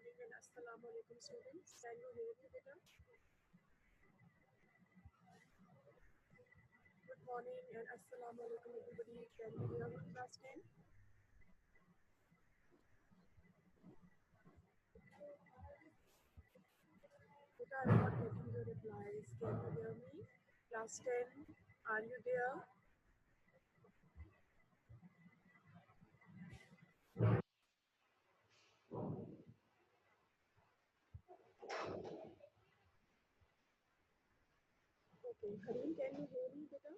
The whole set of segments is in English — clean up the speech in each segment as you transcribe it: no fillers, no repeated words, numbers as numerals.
morning and Assalamu alaikum students. Can you hear me better? Good morning and Assalamu alaikum everybody. Can you hear me class 10? But I'm not getting your replies. Can you hear me? Class 10, are you there? Okay. Harim, can you hear me better?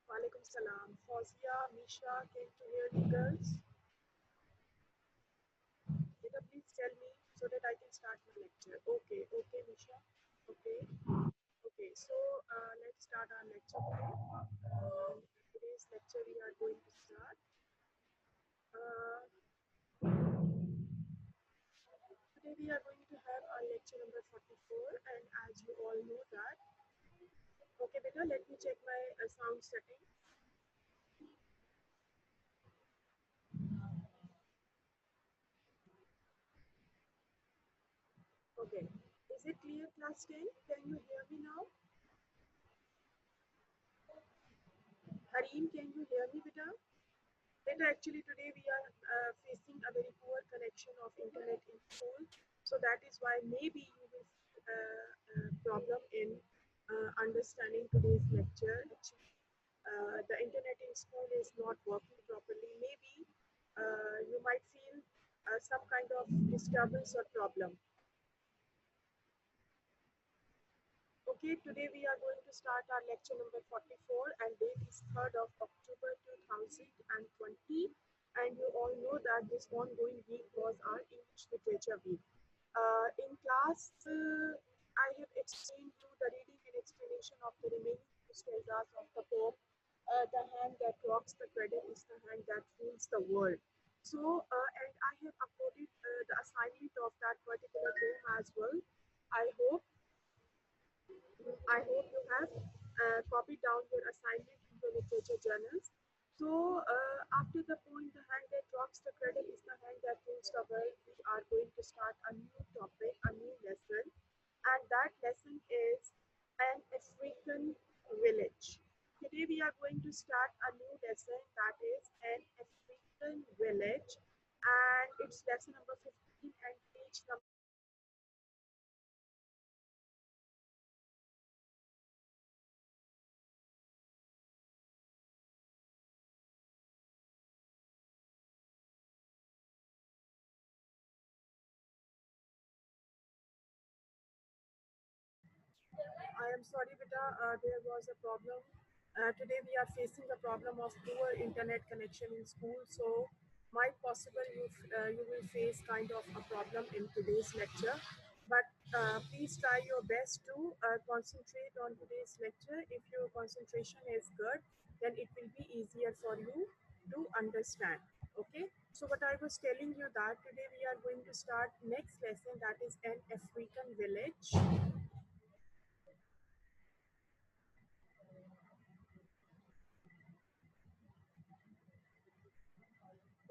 Walaikum salam. Fawzia, Misha, can you hear me girls? Better please tell me so that I can start my lecture. Okay, okay Misha. Okay. Okay, so let's start our lecture today. Today's lecture we are going to start. Uh, Today we are going to have our lecture number 44 and as you all know that, okay beta, let me check my sound setting. Okay, is it clear class 10? Can you hear me now? Harim, can you hear me beta? Beta, actually today we are facing a very poor connection of internet in school. So that is why maybe you will problem in understanding today's lecture. Actually, the internet in school is not working properly. Maybe you might feel some kind of disturbance or problem. Okay, today we are going to start our lecture number 44 and date is 3rd of October 2020 and you all know that this ongoing week was our English Literature Week. In class, I have explained you the reading and explanation of the remaining two stanzas of the poem. The hand that rocks the cradle is the hand that rules the world. So, and I have uploaded the assignment of that particular poem as well. I hope you have copied down your assignment in your literature journals. So, after the poem, the hand that rocks the cradle is the hand that rules the world, we are going to start a new topic, a new lesson. And that lesson is an African village. Today, we are going to start a new lesson that is an African village. And it's lesson number 15 and page number. I am sorry, beta. There was a problem. Today we are facing the problem of poor internet connection in school. So, might possible you will face kind of a problem in today's lecture. But please try your best to concentrate on today's lecture. If your concentration is good, then it will be easier for you to understand. Okay. So, what I was telling you that today we are going to start next lesson that is an African village.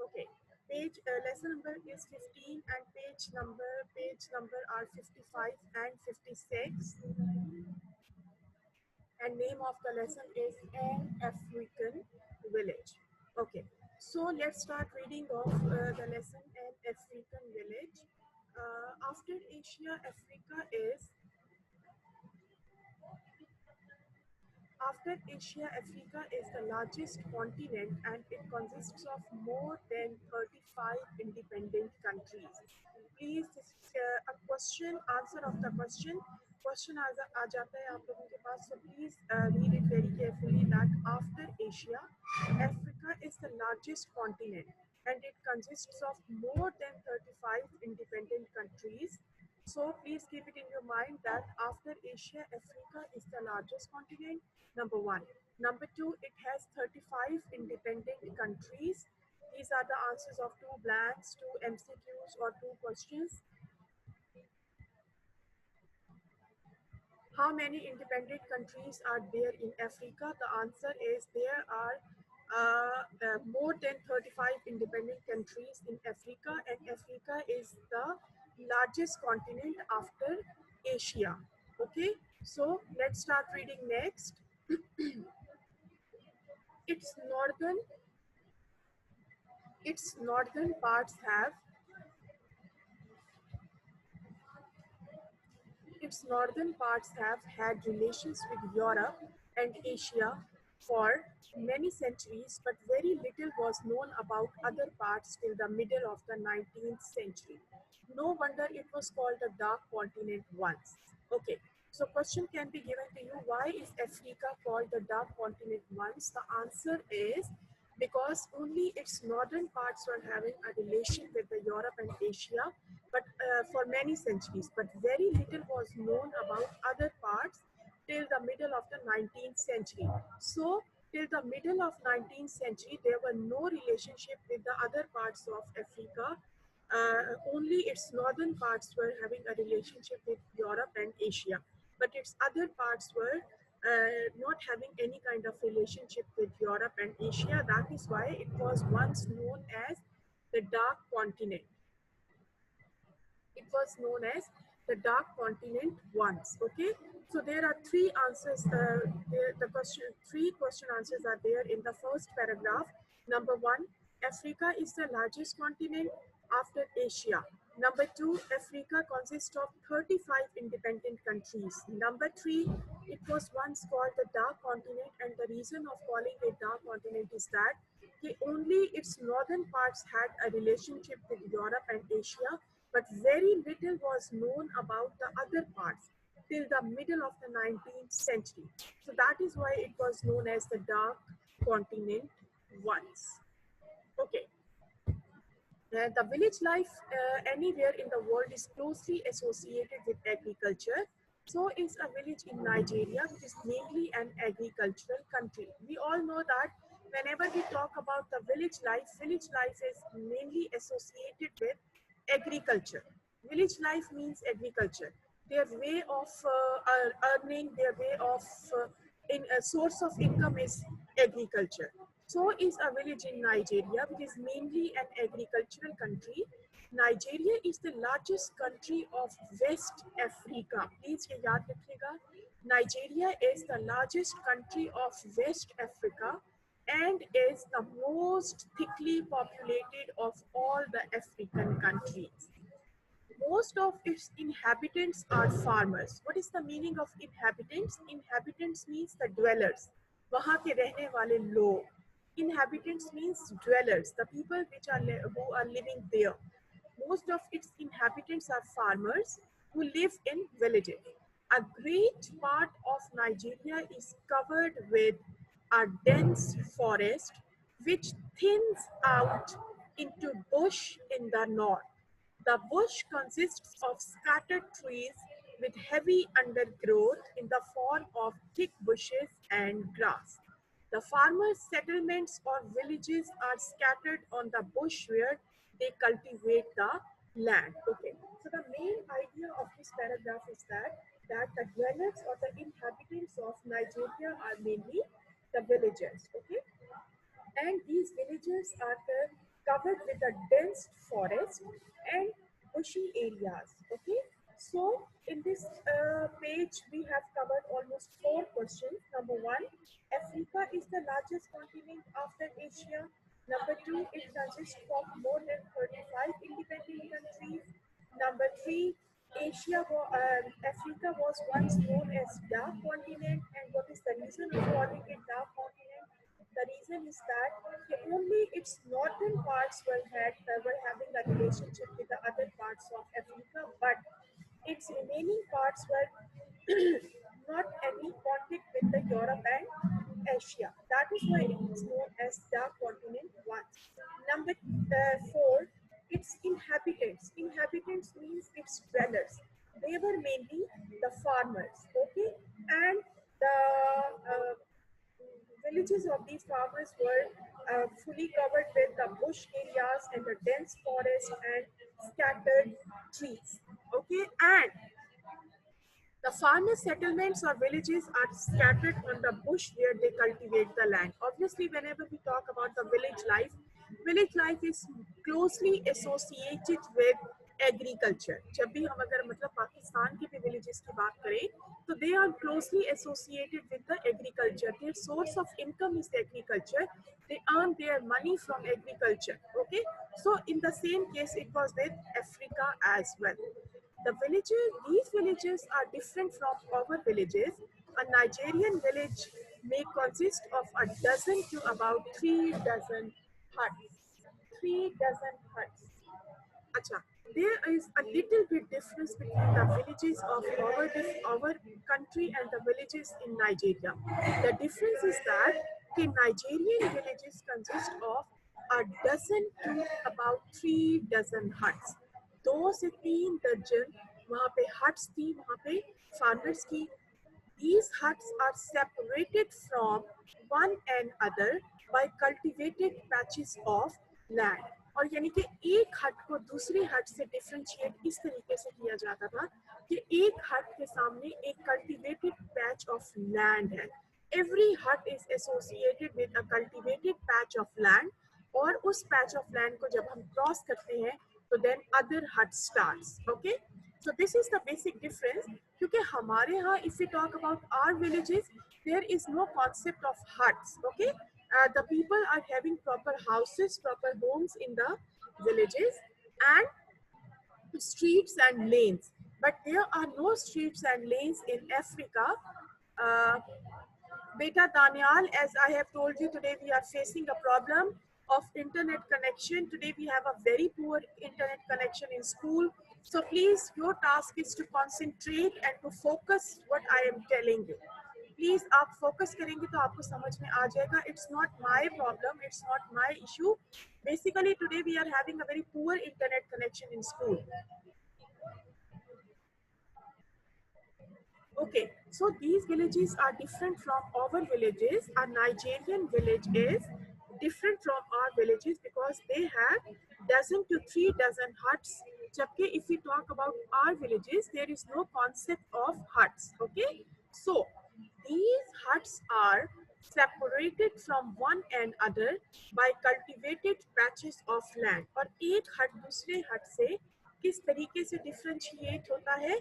Okay, page lesson number is 15 and page number are 55 and 56 and name of the lesson is An African Village. Okay, so let's start reading of the lesson An African Village. After Asia, Africa is After Asia, Africa is the largest continent and it consists of more than 35 independent countries. Please, a question, answer of the question. Question आ जाता है आप लोगों के पास. So please read it very carefully that after Asia, Africa is the largest continent and it consists of more than 35 independent countries. So please keep it in your mind that after Asia, Africa is the largest continent, number one. Number two, it has 35 independent countries. these are the answers of two blanks, two MCQs, or two questions. How many independent countries are there in Africa? The answer is there are more than 35 independent countries in Africa, and Africa is the largest continent after Asia. Okay, so let's start reading next. Its northern its northern parts have Its northern parts have had relations with Europe and Asia for many centuries, but very little was known about other parts till the middle of the 19th century. No wonder it was called the Dark Continent once. Okay, so question can be given to you, why is Africa called the Dark Continent once? The answer is because only its northern parts were having a relation with the Europe and Asia, but for many centuries, but very little was known about other parts till the middle of the 19th century. So till the middle of 19th century, there were no relationship with the other parts of Africa. Only its northern parts were having a relationship with Europe and Asia, but its other parts were not having any kind of relationship with Europe and Asia. That is why it was once known as the Dark Continent. It was known as the Dark Continent once. Okay, so there are three answers. Three question answers are there in the first paragraph. Number one, Africa is the largest continent after Asia. Number two, Africa consists of 35 independent countries. Number three, it was once called the Dark Continent, and the reason of calling it Dark Continent is that only its northern parts had a relationship with Europe and Asia, but very little was known about the other parts till the middle of the 19th century. So that is why it was known as the Dark Continent once. Okay. The village life anywhere in the world is closely associated with agriculture. So is a village in Nigeria, which is mainly an agricultural country. We all know that whenever we talk about the village life is mainly associated with agriculture. Village life means agriculture. Their way of earning, their way of in a source of income is agriculture. So is a village in Nigeria, which is mainly an agricultural country. Nigeria is the largest country of West Africa. Please yaad rakhiyega. Nigeria is the largest country of West Africa and is the most thickly populated of all the African countries. Most of its inhabitants are farmers. What is the meaning of inhabitants? Inhabitants means the dwellers. वहाँ के रहने वाले लोग. Inhabitants means dwellers, the people who are living there. Most of its inhabitants are farmers who live in villages. A great part of Nigeria is covered with a dense forest which thins out into bush in the north. The bush consists of scattered trees with heavy undergrowth in the form of thick bushes and grass. The farmers' settlements or villages are scattered on the bush where they cultivate the land. Okay, so the main idea of this paragraph is that the dwellers or the inhabitants of Nigeria are mainly the villagers. Okay, and these villages are covered with a dense forest and bushy areas. Okay, so in this page we have covered almost four questions. Number one, Africa is the largest continent after Asia. Number two, it consists of more than 35 independent countries. Number three, Africa was once known as Dark Continent, and what is the reason of calling it Dark Continent? The reason is that only its northern parts were having a relationship with the other parts of Africa, but its remaining parts were not any contact with the Europe and Asia. That is why it is known as the continent once. Number four, its inhabitants. Inhabitants means its dwellers. They were mainly the farmers. Okay, and the villages of these farmers were fully covered with the bush areas and the dense forest and scattered trees. Okay, and the farmers' settlements or villages are scattered on the bush where they cultivate the land. Obviously, whenever we talk about the village life is closely associated with agriculture. जब भी हम अगर मतलब पाकिस्तान के भी villages की बात करें, तो they are closely associated with the agriculture. Their source of income is agriculture. They earn their money from agriculture. Okay, so in the same case, it was with Africa as well. These villages are different from our villages. A Nigerian village may consist of a dozen to about 3 dozen huts. 3 dozen huts. Acha, there is a little bit difference between the villages of our country and the villages in Nigeria. The difference is that the Nigerian villages consist of a dozen to about 3 dozen huts. 2 से 3 दर्जन वहाँ पे huts थी, वहाँ पे farmers की. These huts are separated from one another by cultivated patches of land. और यानी कि एक हट को दूसरी हट से डिफरेंशिएट इस तरीके से किया जाता था कि एक हट के सामने एक कल्टीवेटेड पैच ऑफ लैंड है. एवरी हट is associated with a cultivated patch of land, और उस पैच ऑफ लैंड को जब हम क्रॉस करते हैं तो देन अदर हट starts. Okay, so this is the basic difference. क्योंकि हमारे यहाँ if we talk about our villages, there is no concept of huts. Okay, the people are having proper houses, proper homes in the villages, and streets and lanes. But there are no streets and lanes in Africa. Uh, Beta Daniel, as I have told you, today we are facing a problem of internet connection. Today we have a very poor internet connection in school. So please, your task is to concentrate and to focus what I am telling you. Please, आप focus करेंगे तो आपको समझ में आ जाएगा. It's not my problem. It's not my issue. Basically, today we are having a very poor internet connection in school. Okay, so these villages are different from our villages. A Nigerian village is different from our villages because they have dozen to 3 dozen huts. Jabki if we talk about our villages, there is no concept of huts. Okay, so these huts are separated from one another by cultivated patches of land. और एक हट दूसरे हट से किस तरीके से differentiate होता है?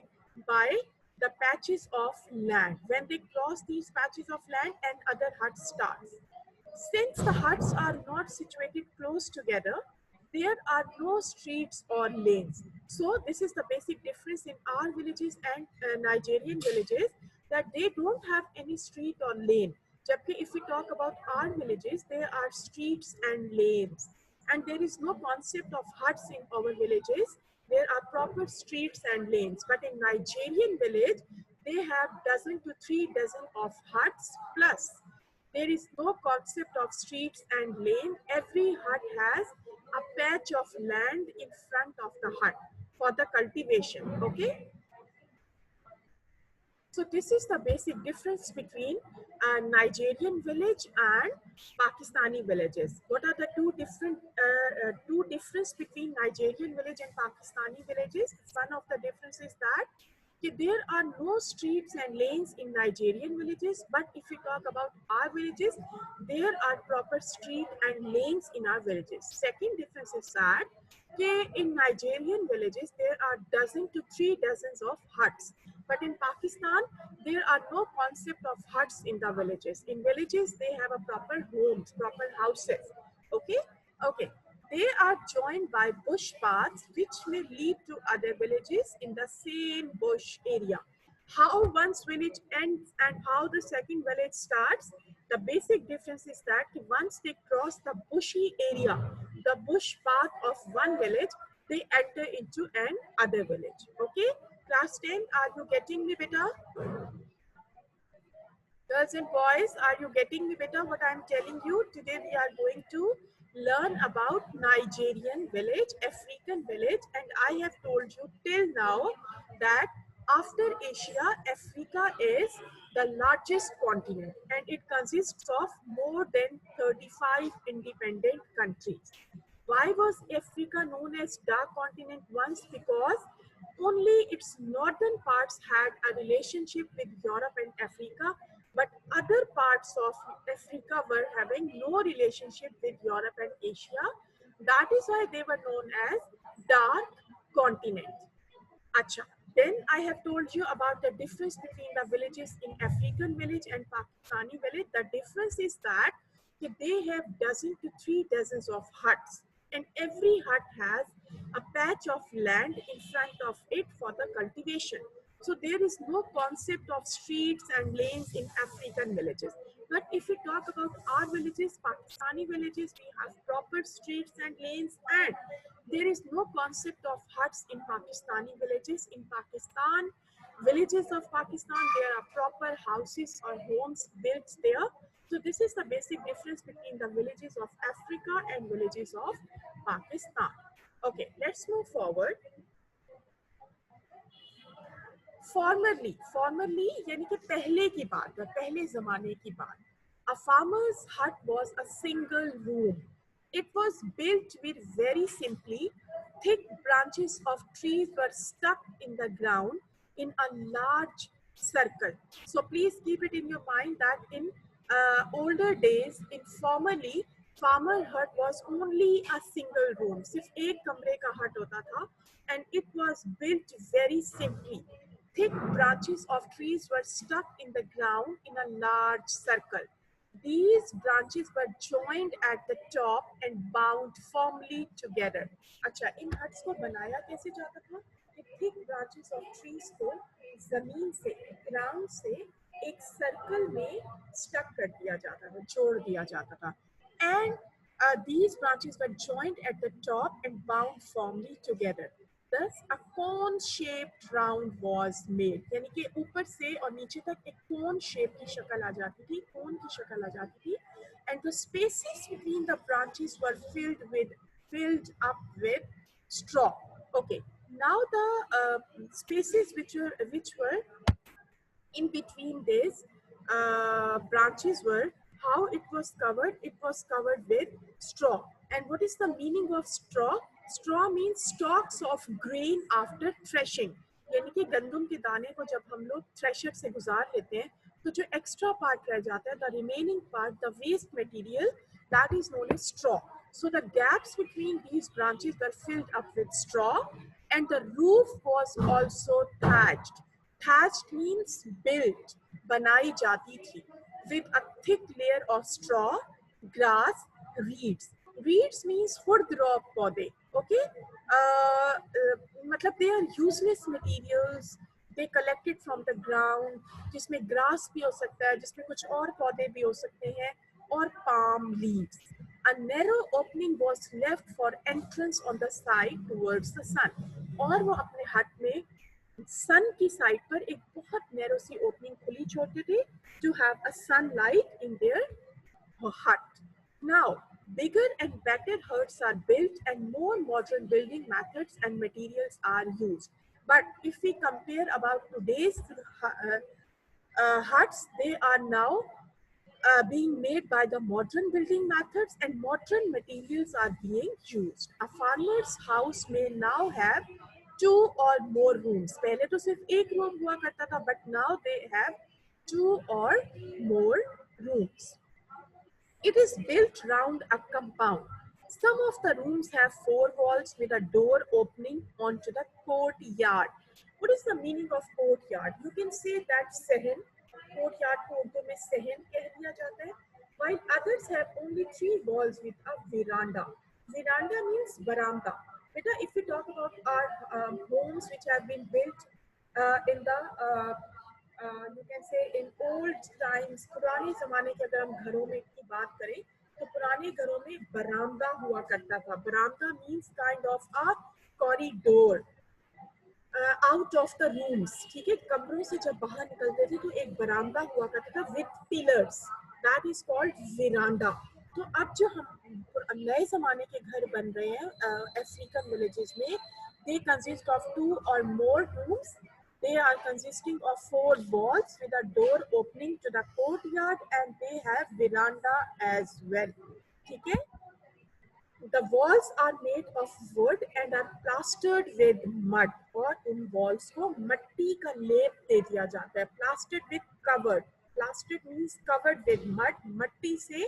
By the patches of land. When they cross these patches of land, and other hut starts. Since the huts are not situated close together, there are no streets or lanes. So this is the basic difference in our villages and Nigerian villages, that they don't have any street or lane. Jabki if we talk about our villages, there are streets and lanes. And there is no concept of huts in our villages. There are proper streets and lanes. But in Nigerian village, they have dozen to 3 dozen of huts, plus there is no concept of streets and lane. Every hut has a patch of land in front of the hut for the cultivation. Okay. So this is the basic difference between a Nigerian village and Pakistani villages. What are the two difference between Nigerian village and Pakistani villages? One of the differences is that there are no streets and lanes in Nigerian villages, but if we talk about our villages, there are proper street and lanes in our villages. Second difference is that in Nigerian villages, there are dozen to 3 dozens of huts. But in Pakistan, there are no concept of huts in the villages. In villages, they have a proper homes, proper houses. Okay? Okay. They are joined by bush paths which may lead to other villages in the same bush area. How one's village ends and how the second village starts, the basic difference is that once they cross the bushy area, the bush path of one village, they enter into an other village. Okay, class 10, are you getting me better? Girls and boys, are you getting me better what I'm telling you? Today we are going to learn about Nigerian village, African village, and I have told you till now that After Asia, Africa is the largest continent and it consists of more than 35 independent countries. Why was Africa known as dark continent once? Because only its northern parts had a relationship with Europe and Africa, but other parts of Africa were having no relationship with Europe and Asia. That is why they were known as dark continent. Acha. Then I have told you about the difference between the villages in African village and Pakistani village. The difference is that they have dozen to 3 dozens of huts, and every hut has a patch of land in front of it for the cultivation. So there is no concept of streets and lanes in African villages. But if we talk about our villages, Pakistani villages, we have proper streets and lanes, and there is no concept of huts in Pakistani villages. In Pakistan, villages of Pakistan, there are proper houses or homes built there. So this is the basic difference between the villages of Africa and villages of Pakistan. Okay, let's move forward. Formerly यानी कि पहले की बात है, पहले जमाने की बात. A farmer's hut was a single room. It was built with very simply thick branches of trees were stuck in the ground in a large circle. So please keep it in your mind that in older days, in formerly, farmer hut was only a single room. सिर्फ एक कमरे का hut होता था, and it was built very simply. Thick branches of trees were stuck in the ground in a large circle. These branches were joined at the top and bound firmly together. अच्छा, इन huts को बनाया कैसे जाता था? कि thick branches of trees को जमीन से, ground से एक circle में stuck कर दिया जाता था, जोड़ दिया जाता था. And these branches were joined at the top and bound firmly together. Thus, a cone-shaped round was made. यानी कि ऊपर से और नीचे तक एक cone shape की शक्ल आ जाती थी, cone की शक्ल आ जाती थी, and the spaces between the branches were filled up with straw. Okay, now the spaces which were in between these branches were how it was covered. It was covered with straw. And what is the meaning of straw? Straw means stalks of grain after threshing. यानी कि गंदम के दाने को जब हम लोग thresher से गुजार लेते हैं तो जो एक्स्ट्रा पार्ट रह जाता है, the remaining part, the waste material, that is known as straw. So the gaps between these branches were filled up with straw, and the roof was also thatched. Thatched means built, बनाई जाती थी, with a thick layer of straw, grass, reeds. Reeds means खुरदुरौप पौधे. Okay, मतलब they are useless materials. They collected from the ground, जिसमें grass भी हो सकता है, जिसमें कुछ और पौधे भी हो सकते हैं, और palm leaves. A narrow opening was left for entrance on the side towards the sun. और वो अपने हट में सन की साइड पर एक बहुत नैरो सी ओपनिंग खुली छोड़ते थे to have a sunlight in their hut. Now, bigger and better huts are built and more modern building methods and materials are used. But if we compare about today's huts, they are now being made by the modern building methods and modern materials are being used. A farmer's house may now have 2 or more rooms. पहले तो सिर्फ एक room हुआ करता था, but now they have 2 or more rooms. It is built round a compound. Some of the rooms have 4 walls with a door opening onto the courtyard. What is the meaning of courtyard? You can say that sehen, courtyard को उर्दू में सहन कह दिया जाता है, while others have only 3 walls with a veranda. Veranda means baranda. Beta, if we talk about our homes which have been built in the you can say in old times, पुराने ज़माने के अगर हम घरों में की बात करें तो पुराने घरों में बरामदा हुआ करता था. बरामदा means kind of a corridor out of the rooms. ठीक है, कमरों से जब बाहर निकलते थे तो एक बरामदा हुआ करता था with pillars. That is called veranda. तो अब जो हम नए ज़माने के घर बन रहे हैं अफ्रीकन विलेजेस में, they consist of 2 or more rooms They are consisting of 4 walls with a door opening to the courtyard, and they have veranda as well. ठीक है? The walls are made of wood and are plastered with mud, और उन walls को मट्टी का लेप दे दिया जाता है. Plastered with covered. Plastered means covered with mud. मट्टी से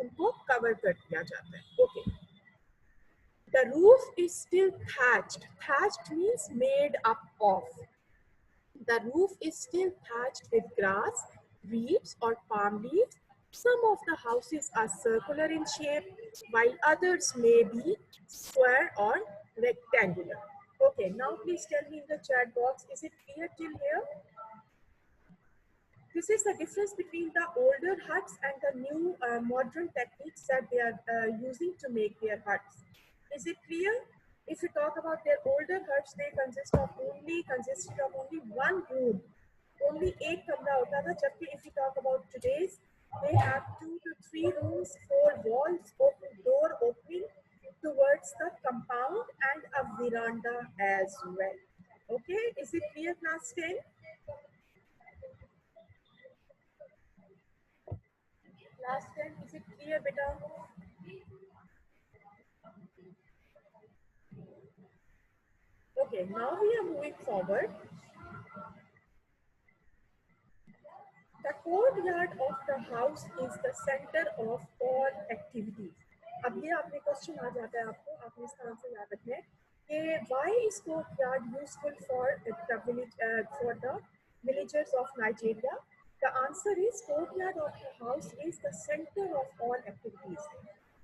उनको cover कर दिया जाता है. Okay. The roof is still thatched. Thatched means made up of. The roof is still thatched with grass, reeds, or palm leaves. Some of the houses are circular in shape, while others may be square or rectangular. Okay, now please tell me in the chat box, is it clear till here? This is the difference between the older huts and the new modern techniques that they are using to make their huts. Is it clear? If you talk about their older huts, they consisted of only one room. Only 8 kamra hota tha. Jabki if you talk about today's, they have 2 to 3 rooms, 4 walls, door opening towards the compound, and a veranda as well. Okay, is it clear, class 10? Last time, is it clear, beta? Okay, now we are moving forward. The courtyard of the house is the center of all activities. अब ये आपने question आ जाता है आपको, आपने इसका answer याद रखना है कि why is courtyard useful for the villagers of Nigeria? The answer is courtyard of the house is the center of all activities.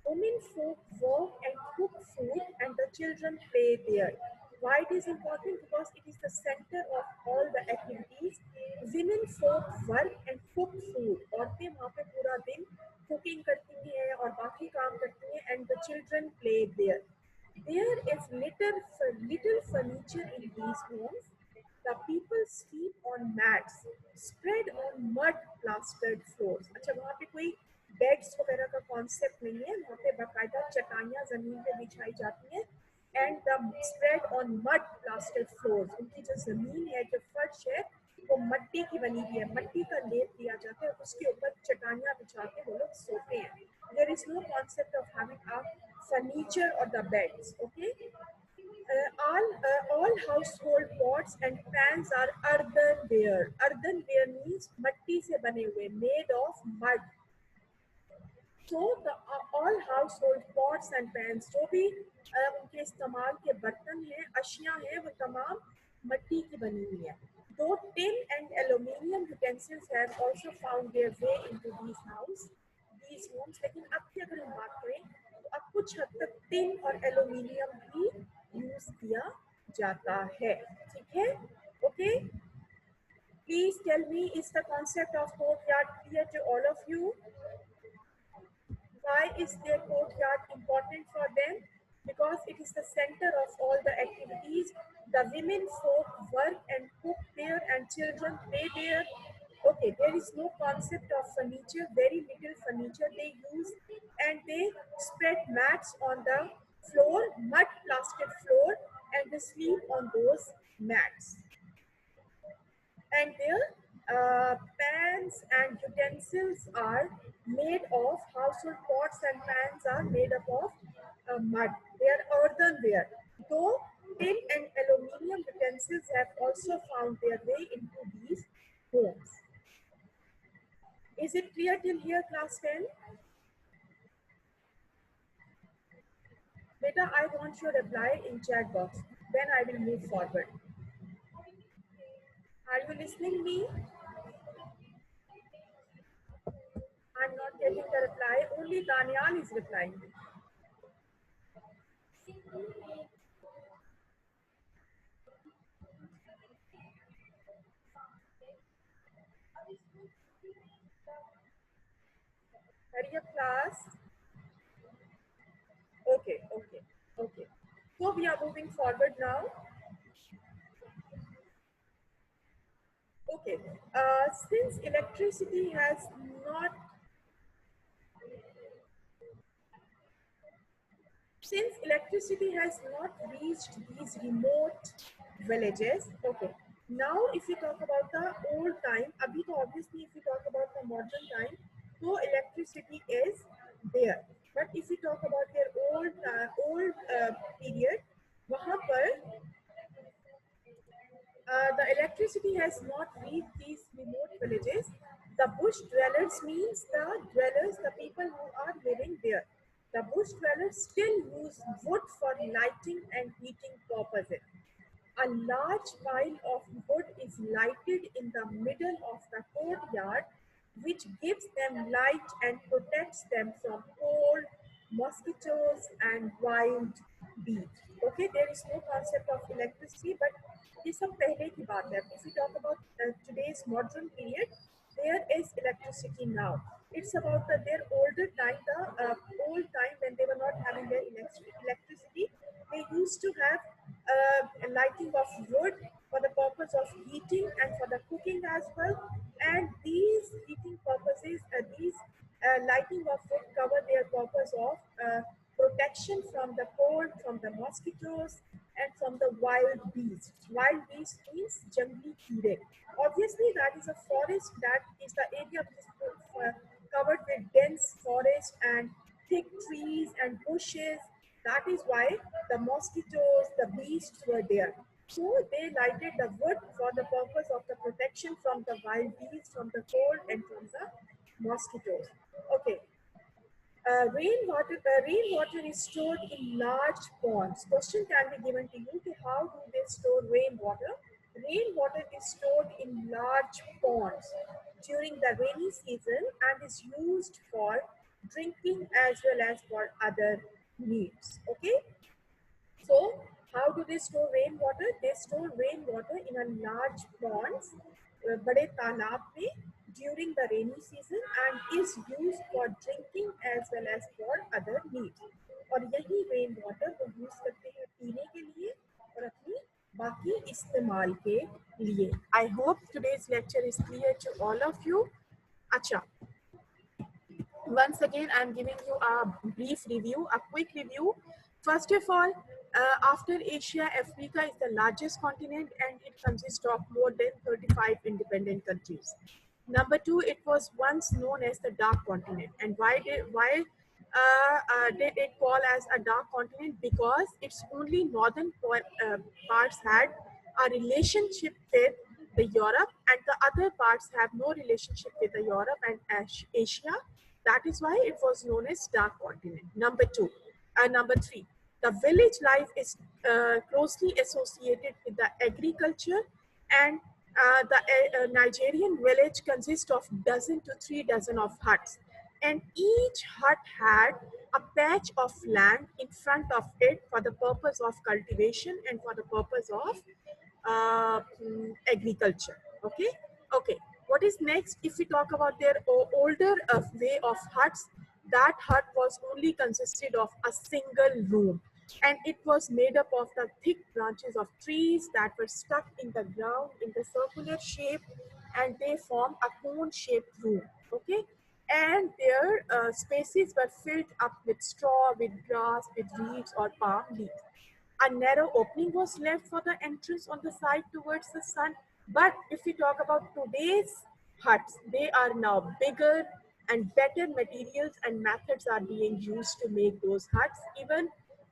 Women folk work and cook food, and the children play there. Why it is important? Because it is the center of all the activities. Women folk work and cook food. औरतें वहाँ पे पूरा दिन cooking करती हैं और बाकी काम करती हैं, and the children play there. There is little furniture in these homes. The people sleep on mats spread on mud plastered floors. अच्छा, वहाँ पे कोई बेड्स वगैरह का कॉन्सेप्ट नहीं है. वहाँ पे बाकायदा चटाइयाँ जमीन पे बिछाई जाती हैं, and the spread on mud plastered floors. उनकी जो जमीन है, जो फर्श है, वो मट्टी की बनी हुई है. मट्टी का लेप दिया जाता है, उसके ऊपर चटाइयाँ बिछा के वो लोग सोते हैं. There is no concept of having a furniture or the beds. Okay. All household pots and pans are earthenware. Earthenware means मट्टी से बने हुए, made of mud. So the all household pots and pans, जो भी उनके इस्तेमाल के बर्तन हैं, अशियाँ हैं, वो तमाम मट्टी की बनी हुई है. Though tin and aluminium utensils have also found their way into these homes, लेकिन अब की अगर हम बात करें तो अब कुछ हद तक टिन और एल्यूमिनियम भी यूज किया जाता है. ठीक है? Okay, please tell me, is the concept of courtyard clear to all of you? Why is their courtyard important for them? Because it is the center of all the activities. The women folk work and cook there, and children play there. Okay, there is no concept of furniture, very little furniture they use, and they spread mats on the floor, mud plastered floor, and they sleep on those mats. And their pans and utensils are made of, household pots and pans are made up of mud. They are earthenware. Though tin and aluminium utensils have also found their way into these homes. Is it clear till here, class 10? Beta, I want your reply in chat box. Then I will move forward. Are you listening me? I'm not getting the reply. Only Daniel is replying. Hurry up, class. Okay, okay, okay. So we are moving forward now. Okay. Since electricity has not reached these remote villages, okay, Now if we talk about the old time, abhi to obviously if we talk about the modern time, so electricity is there. But if we talk about their old period, वहाँ पर the electricity has not reached these remote villages. The bush dwellers means the dwellers, the people who are living there. The bush dwellers still use wood for lighting and heating purposes. A large pile of wood is lighted in the middle of the courtyard, which gives them light and protects them from cold, mosquitoes, and wild bees. Okay, there is no concept of electricity, but ये सब पहले की बात है. If we talk about today's modern period, there is electricity now. It's about their older time, the old time when they were not having their electricity. They used to have lighting of wood for the purpose of heating and for the cooking as well. And these heating purposes, these lighting of wood cover their purpose of protection from the cold, from the mosquitoes, and from the wild beasts. Wild beasts means jungli keede. Obviously, that is a forest. That is the area which is covered with dense forest and thick trees and bushes. That is why the mosquitoes, the beasts were there. So they lighted the wood for the purpose of the protection from the wild beasts, from the cold, and from the mosquitoes. Okay, rainwater is stored in large ponds. Question can be given to you. Okay, how do they store rainwater? Rainwater is stored in large ponds during the rainy season and is used for drinking as well as for other needs. Okay, so how do they store rainwater? They store rainwater in a large ponds, बड़े तालाब में during the rainy season and is used for drinking as well as for other needs. और यही rain water को use करते हैं पीने के लिए और अपनी बाकी इस्तेमाल के लिए. I hope today's lecture is clear to all of you. अच्छा, once again I'm giving you a brief review, a quick review. First of all, after Asia, Africa is the largest continent and it consists of more than 35 independent countries. Number two, it was once known as the dark continent. And why did it call as a dark continent? Because its only northern parts had a relationship with the Europe, and the other parts have no relationship with the Europe and Asia. That is why it was known as dark continent. Number three, the village life is closely associated with the agriculture, and the Nigerian village consists of dozen to 3 dozen of huts, and each hut had a patch of land in front of it for the purpose of cultivation and for the purpose of agriculture. Okay, okay. What is next? If we talk about their older way of huts, that hut was only consisted of a single room, and it was made up of the thick branches of trees that were stuck in the ground in the circular shape, and they form a cone-shaped room. Okay, and their spaces were filled up with straw, with grass, with reeds or palm leaves. A narrow opening was left for the entrance on the side towards the sun. But if we talk about today's huts, they are now bigger and better materials and methods are being used to make those huts. Even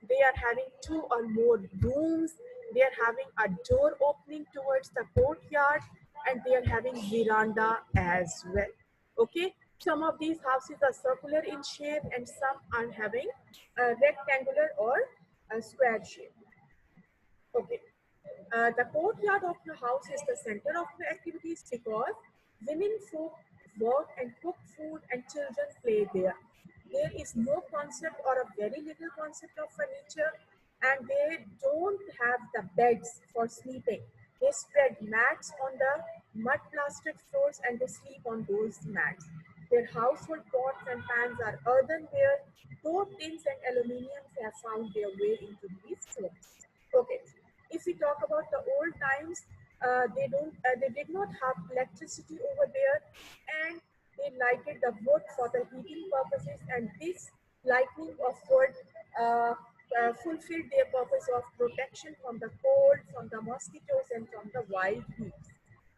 they are having 2 or more rooms. They are having a door opening towards the courtyard, and they are having veranda as well. Okay, some of these houses are circular in shape and some are having a rectangular or a square shape. Okay. The courtyard of the house is the center of the activities because women folk work and cook food and children play there. There is no concept or a very little concept of furniture, and they don't have the beds for sleeping. They spread mats on the mud plastered floors and they sleep on those mats. Their household pots and pans are earthenware, though tins and aluminiums have found their way into these homes. Okay, if we talk about the old times, they did not have electricity over there, and they lighted the wood for the heating purposes, and this lighting of wood fulfill their purpose of protection from the cold, from the mosquitoes, and from the wild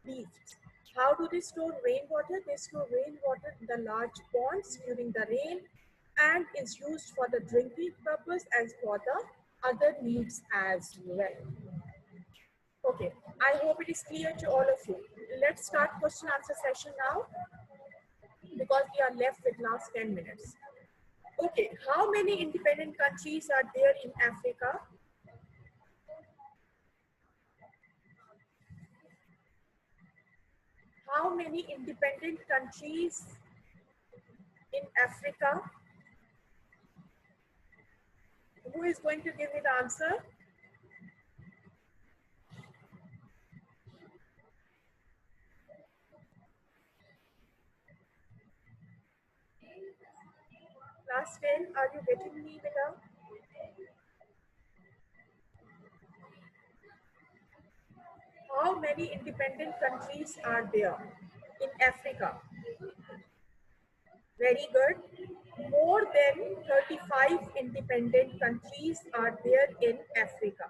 beasts. How do they store rainwater? They store rainwater in the large ponds during the rain and is used for the drinking purpose as for the other needs as well. Okay, I hope it is clear to all of you. Let's start question answer session now because we are left with last 10 minutes. Okay, how many independent countries are there in Africa? How many independent countries in Africa? Who is going to give me the answer? Class 10, are you getting me, Beta? How many independent countries are there in Africa? Very good. More than 35 independent countries are there in Africa.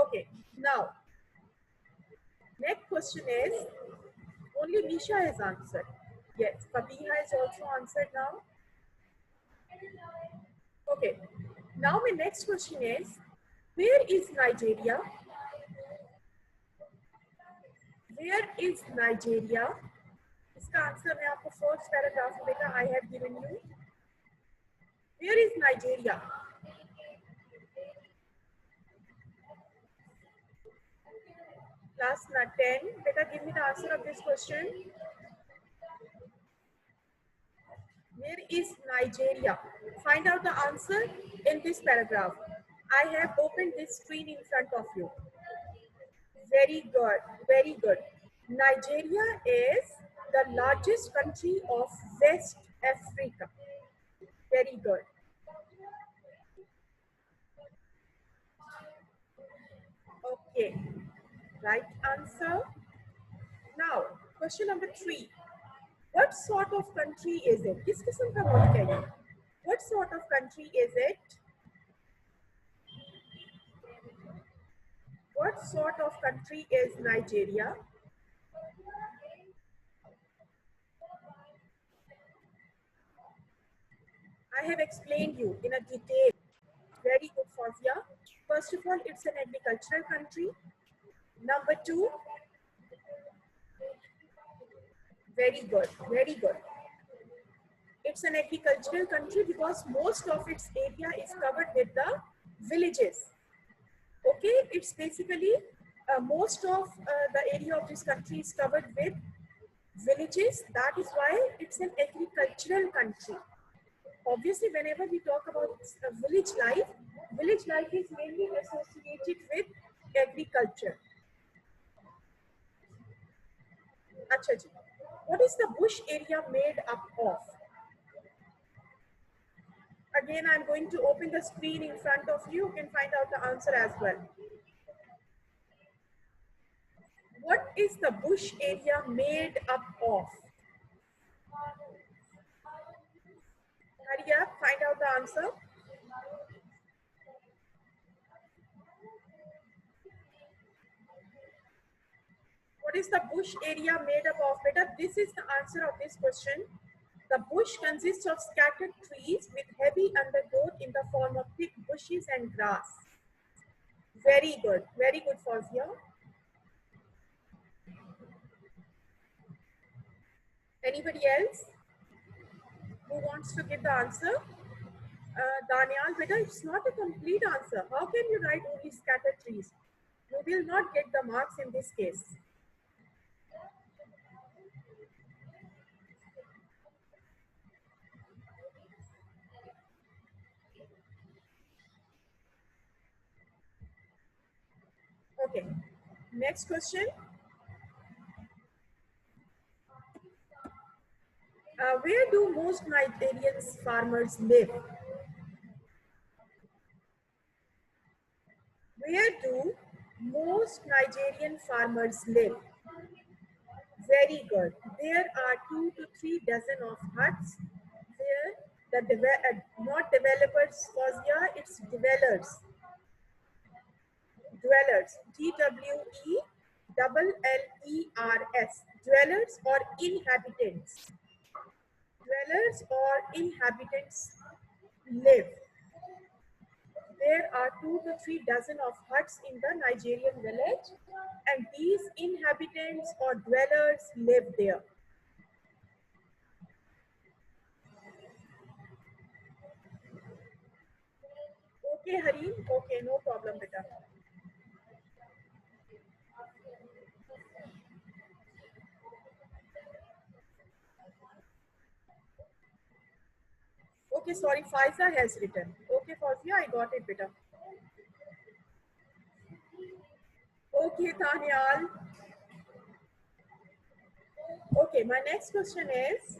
Okay, now, next question is, only Nisha has answered. Yes, Fatiha has also answered now. Okay, now my next question is, where is Nigeria? Where is Nigeria? इसका answer मैं आपको first paragraph में बेटा I have given you. Where is Nigeria? Class 10, beta give me the answer of this question. Where is Nigeria? Find out the answer in this paragraph. I have opened this screen in front of you. Very good, very good. Nigeria is the largest country of West Africa. Very good. Okay, right answer. Now, question number 3. What sort of country is it? किस किस्म का मुल्क है ये? What sort of country is it? What sort of country is Nigeria? I have explained you in a detail. Very good, Fazia. First of all, it's an agricultural country. Number 2, very good, very good. It's an agricultural country because most of its area is covered with the villages. Okay, it's basically most of the area of this country is covered with villages. That is why it's an agricultural country. Obviously, whenever we talk about village life is mainly associated with agriculture. Acha ji. What is the bush area made up of? Again, I'm going to open the screen in front of you. You can find out the answer as well. What is the bush area made up of? Hurry up, find out the answer. What is the bush area made up of? Beta, this is the answer of this question. The bush consists of scattered trees with heavy undergrowth in the form of thick bushes and grass. Very good, Fazia. Anybody else who wants to give the answer? Daniel, beta, it's not a complete answer. How can you write only scattered trees? You will not get the marks in this case. Okay, next question. Where do most Nigerian farmers live? Where do most Nigerian farmers live? Very good. There are 2 to 3 dozen of huts where not developers, Fazia, it's dwellers. Dwellers, Dwellers, dwellers or inhabitants. Dwellers or inhabitants live. There are 2 to 3 dozen of huts in the Nigerian village, and these inhabitants or dwellers live there. Okay, Harim. Okay, no problem, beta. Okay, sorry, Faiza has written. Okay, Fazia, I got it, beta. Okay, Tanyal. Okay, my next question is,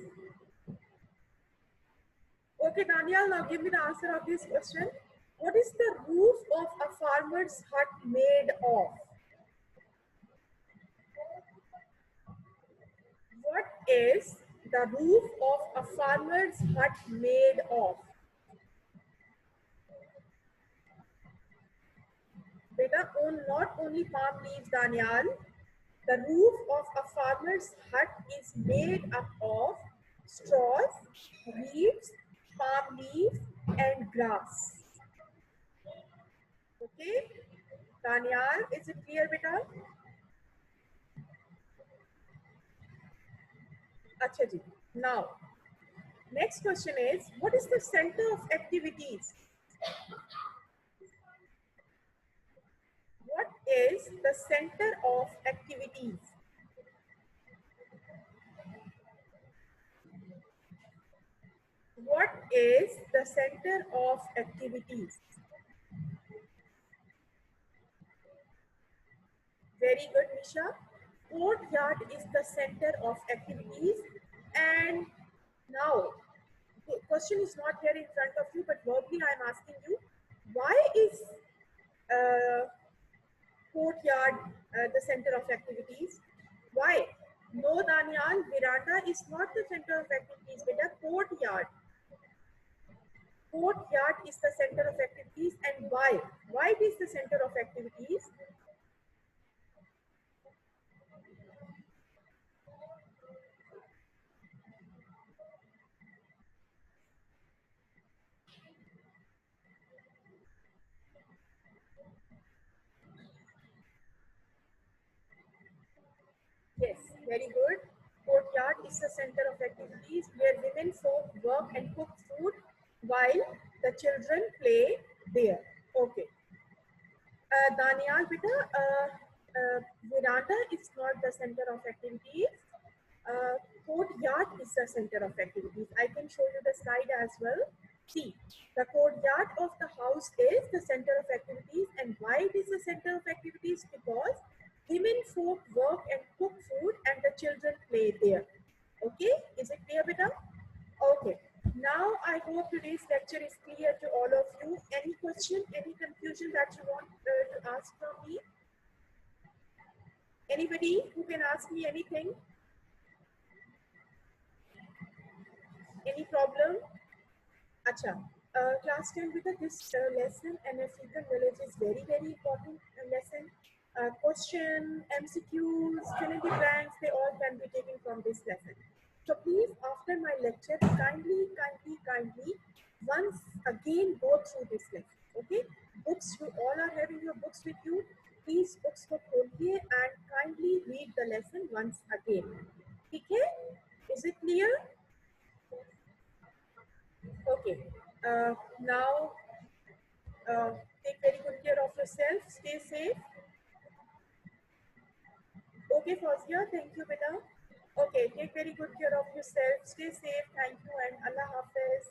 okay, Daniel, now give me the answer of this question. What is the roof of a farmer's hut made of? What is the roof of a farmer's hut made of? Beta, not only palm leaves, Daniel. The roof of a farmer's hut is made up of straws, leaves, palm leaves, and grass. Okay? Daniel, is it clear, beta? Acha ji. Now, next question is, what is the center of activities? What is the center of activities? What is the center of activities? Very good, Nisha. Courtyard is the center of activities. And now, the question is not here in front of you, but verbally I am asking you, why is uh, courtyard the center of activities? Why? No, Daniel, veranda is not the center of activities, beta. Courtyard. Courtyard is the center of activities, and why? Why it is the center of activities? Yes, very good. Courtyard is the center of activities where women folk work and cook food while the children play there. Okay. Daniel, beta, veranda is not the center of activities. Uh, Courtyard is the center of activities. I can show you the slide as well. See, the courtyard of the house is the center of activities, and why it is the center of activities? Because women folk work and cook food and the children play there. Okay, is it clear, beta? Okay. Now I hope today's lecture is clear to all of you. Any question, any confusion that you want to ask from me? Anybody who can ask me anything? Any problem? Acha. Class 10 because this lesson and African village is very important lesson. Question, MCQs, Trinity blanks, they all can be taken from this lesson. So please, after my lecture, kindly, once again go through this lesson. Okay? Books, you all are having your books with you. Please, books को खोलिए and kindly read the lesson once again. Okay? Is it clear? Okay. Now, take very good care of yourself. Stay safe. Okay, Fazia. Thank you, beta. Okay, take very good care of yourself. Stay safe. Thank you and Allah Hafiz.